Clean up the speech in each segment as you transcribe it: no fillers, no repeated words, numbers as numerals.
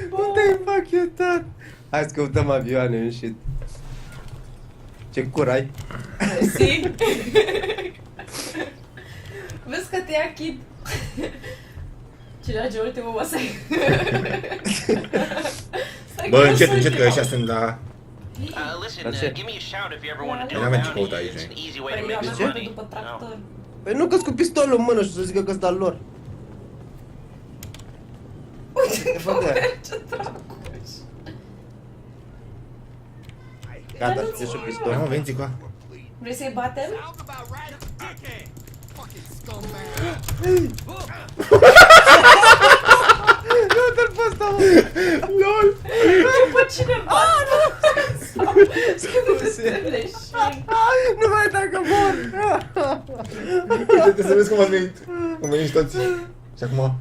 Cum te-ai împachetat? Hai să căutăm avioane în shit. Ce cur ai? Si? Vezi că te ia chit. Ce trage ultimul masai. Bă, încet că ăștia sunt la... Listen, give me a shout if you ever want to do Păi a n-avem ce bounty. căuta aici, It's an noi. easy way to Păi eu make am some avut money. după tractor. Păi nu că-s cu pistolul în mână și să zică că-s de-al lor. Uite, Bă, de-aia. ce dragoș. Gata, nu-ți e și spui, pistol. Ia mă, veniți cu a. Vrei să-i batem? Nu te-l pe ăsta, mă! LOL! După cine bat? Scuze, leșin. Nu mai dacă mor! Uite, să vezi cum ați venit. Cum veniți toți. Și acum...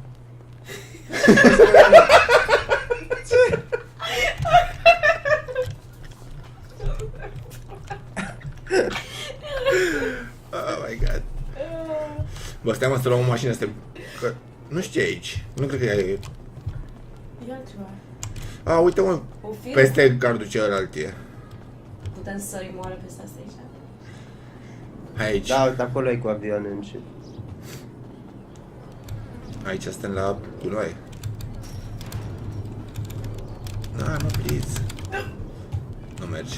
Oh my god. Bă, stai mă să luăm o mașină să te... Că... Nu știu ce e aici. Nu cred că e... E altceva. A, uite mă, O fi? peste gardul celălalt e. Putem să sărim oare peste asta aici? Hai aici. Da, uite, acolo e cu avioane în shit. Aici suntem la culoaie. Da, mă, please. Nu merge.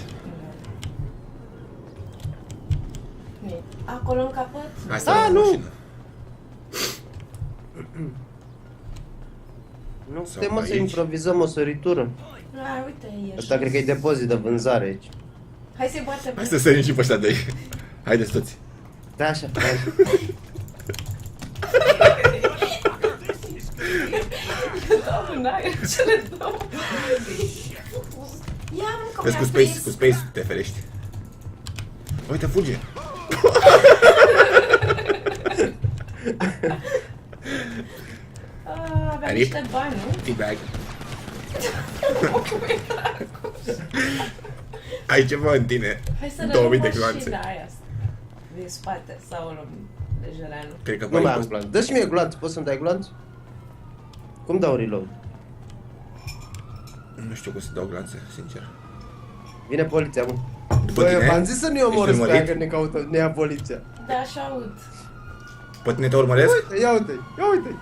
Nu. Acolo în capăt? Hai să Ah, luăm o nu! mașină. Nu Sau putem, mă, să aici. improvizăm o săritură. Ah, uite, e Asta cred că e depozit de vânzare aici. Hai să-i batem. Hai să sărim și pe ăștia doi. Haideți toți. Da, așa, hai. Dau în aer cele două. Ia, mă, că Vezi cu mi-a space, prins. cu space te ferești. Uite, fuge. Ah, aveam Rip. niște bani, nu? Feedback. Cum e dragoș. Ai ceva în tine. Hai să 2000 luăm de mașina gloanțe. aia din spate sau o luăm de Jereanu. Cred că Nu mai am poți- glanț. Dă și mie glanț, poți să-mi dai glanț? Cum dau reload? Nu știu cum să dau glanțe, sincer. Vine poliția, mă. După Bă, tine? v-am zis să nu-i Ești omorâți pe aia urmărit? că ne caută, ne ia poliția. Da, așa aud. Pe tine te urmăresc? Uite, ia uite, ia uite.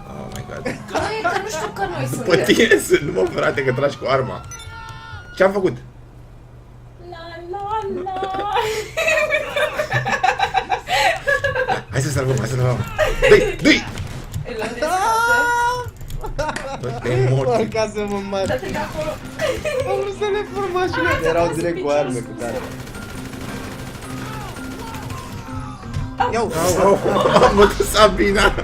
Oh my god. Că nu e că nu știu că noi După suntem. tine sunt, mă, frate, că tragi cu arma. Ce-am făcut? La la la. Hai să salvăm, hai să salvăm. Dă-i! Îl luăm din spate. Bă, te-ai mort. Bă, ca să mă mat. Dă-te de acolo. Am vrut să le fur mașina. Ah, Erau ți-a direct tras cu arme, piciorul, cu tare. scuze. Iau, Am bătut Sabina.